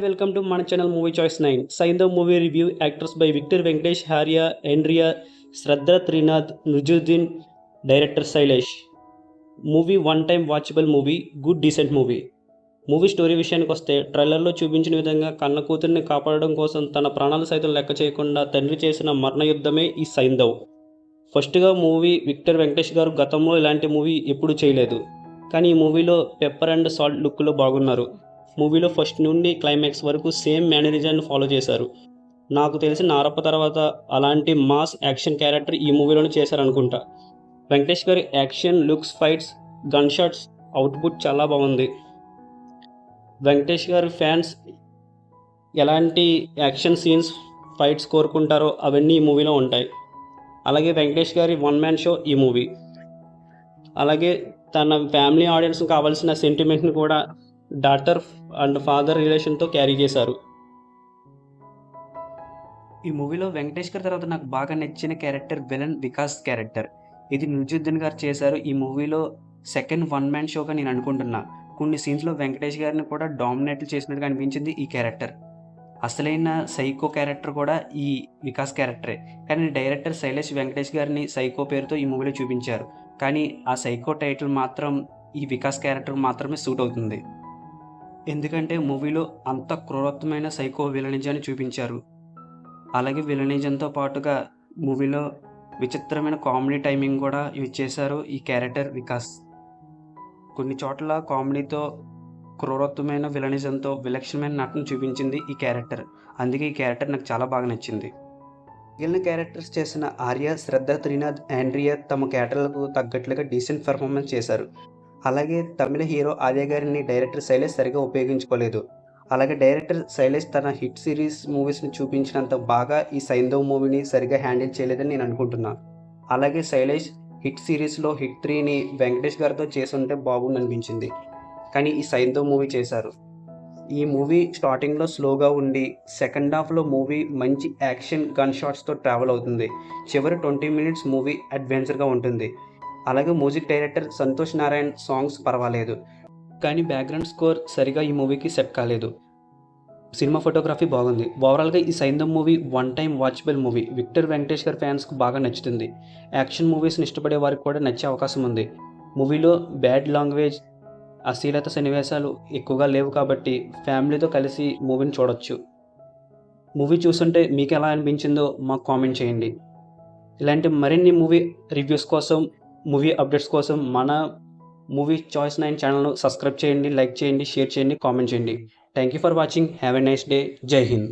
Welcome to my channel Movie Choice 9. Sign the movie review. Actors by Victor Venkatesh, Harya, Andrea, Shraddha Trinath, Nujuddin, Director Sailesh. Movie one time watchable movie, good decent movie. Movie story విషయానికి వస్తే, ట్రైలర్లో చూపించిన విధంగా కన్న కూతుర్ని కాపాడడం కోసం తన ప్రాణాలు సైతం లెక్క చేయకుండా తండ్రి చేసిన మరణ యుద్ధమే ఈ సైంధవ్. ఫస్ట్గా మూవీ విక్టర్ వెంకటేష్ గారు గతంలో ఇలాంటి మూవీ ఎప్పుడూ చేయలేదు, కానీ ఈ మూవీలో పెప్పర్ అండ్ సాల్ట్ లుక్లో బాగున్నారు. మూవీలో ఫస్ట్ నుండి క్లైమాక్స్ వరకు సేమ్ మేనరిజాన్ని ఫాలో చేశారు. నాకు తెలిసి నారప్ప తర్వాత అలాంటి మాస్ యాక్షన్ క్యారెక్టర్ ఈ మూవీలోనే చేశారనుకుంటా. వెంకటేష్ గారి action, looks, fights, gun shots output చాలా బాగుంది. వెంకటేష్ గారి ఫ్యాన్స్ ఎలాంటి యాక్షన్ సీన్స్, ఫైట్స్ కోరుకుంటారో అవన్నీ ఈ మూవీలో ఉంటాయి. అలాగే వెంకటేష్ గారి వన్ మ్యాన్ షో ఈ మూవీ. అలాగే తన ఫ్యామిలీ ఆడియన్స్ కావాల్సిన సెంటిమెంట్ని కూడా డాటర్ అండ్ ఫాదర్ రిలేషన్తో క్యారీ చేశారు. ఈ మూవీలో వెంకటేష్ గారి తర్వాత నాకు బాగా నచ్చిన క్యారెక్టర్ విలన్ వికాస్ క్యారెక్టర్. ఇది నుజుద్దీన్ గారు చేశారు. ఈ మూవీలో సెకండ్ వన్ మ్యాన్ షోగా నేను అనుకుంటున్నా. కొన్ని సీన్స్లో వెంకటేష్ గారిని కూడా డామినేట్ చేసినట్టుగా అనిపించింది ఈ క్యారెక్టర్. అసలైన సైకో క్యారెక్టర్ కూడా ఈ వికాస్ క్యారెక్టరే, కానీ డైరెక్టర్ శైలేష్ వెంకటేష్ గారిని సైకో పేరుతో ఈ మూవీలో చూపించారు. కానీ ఆ సైకో టైటిల్ మాత్రం ఈ వికాస్ క్యారెక్టర్ మాత్రమే సూట్ అవుతుంది. ఎందుకంటే మూవీలో అంత క్రూరత్వమైన సైకో విలనిజాన్ని చూపించారు. అలాగే విలనిజంతో పాటుగా మూవీలో విచిత్రమైన కామెడీ టైమింగ్ కూడా యూజ్ చేశారు ఈ క్యారెక్టర్ వికాస్. కొన్ని చోట్ల కామెడీతో, క్రూరత్వమైన విలనిజంతో విలక్షణమైన నటన చూపించింది ఈ క్యారెక్టర్. అందుకే ఈ క్యారెక్టర్ నాకు చాలా బాగా నచ్చింది. మిగిలిన క్యారెక్టర్స్ చేసిన ఆర్య, శ్రద్ధ త్రినాథ్, ఆండ్రియా తమ క్యారెక్టర్లకు తగ్గట్లుగా డీసెంట్ పెర్ఫార్మెన్స్ చేశారు. అలాగే తమిళ హీరో ఆర్య గారిని డైరెక్టర్ శైలేష్ సరిగా ఉపయోగించుకోలేదు. అలాగే డైరెక్టర్ శైలేష్ తన హిట్ సిరీస్ మూవీస్ని చూపించినంత బాగా ఈ సైంధవ్ మూవీని సరిగా హ్యాండిల్ చేయలేదని నేను అనుకుంటున్నాను. అలాగే శైలేష్ హిట్ సిరీస్లో హిట్ 3ని వెంకటేష్ గారితో చేసుంటే బాగుంది అనిపించింది, కానీ ఈ సైంధవ్ మూవీ చేశారు. ఈ మూవీ స్టార్టింగ్లో స్లోగా ఉండి సెకండ్ హాఫ్లో మూవీ మంచి యాక్షన్, గన్ షాట్స్తో ట్రావెల్ అవుతుంది. చివరి 20 మినిట్స్ మూవీ అడ్వెంచర్గా ఉంటుంది. అలాగే music director Santosh Narayan songs పర్వాలేదు, కానీ బ్యాక్గ్రౌండ్ స్కోర్ సరిగా ఈ మూవీకి సెట్ కాలేదు. సినిమా ఫోటోగ్రఫీ బాగుంది. ఓవరాల్గా ఈ Saindhav movie one time watchable movie. Victory Venkatesh గారి ఫ్యాన్స్కు బాగా నచ్చుతుంది. యాక్షన్ మూవీస్ని ఇష్టపడే వారికి కూడా నచ్చే అవకాశం ఉంది. మూవీలో బ్యాడ్ లాంగ్వేజ్, అశ్లీలత సన్నివేశాలు ఎక్కువగా లేవు కాబట్టి ఫ్యామిలీతో కలిసి మూవీని చూడొచ్చు. మూవీ చూస్తుంటే మీకు ఎలా అనిపించిందో మాకు కామెంట్ చేయండి. ఇలాంటి మరిన్ని మూవీ రివ్యూస్ కోసం, మూవీ అప్డేట్స్ కోసం మన మూవీ చాయిస్ 9 ఛానల్ను సబ్స్క్రైబ్ చేయండి, లైక్ చేయండి, షేర్ చేయండి, కామెంట్ చేయండి. Thank you for watching. Have a nice day. జై హింద్.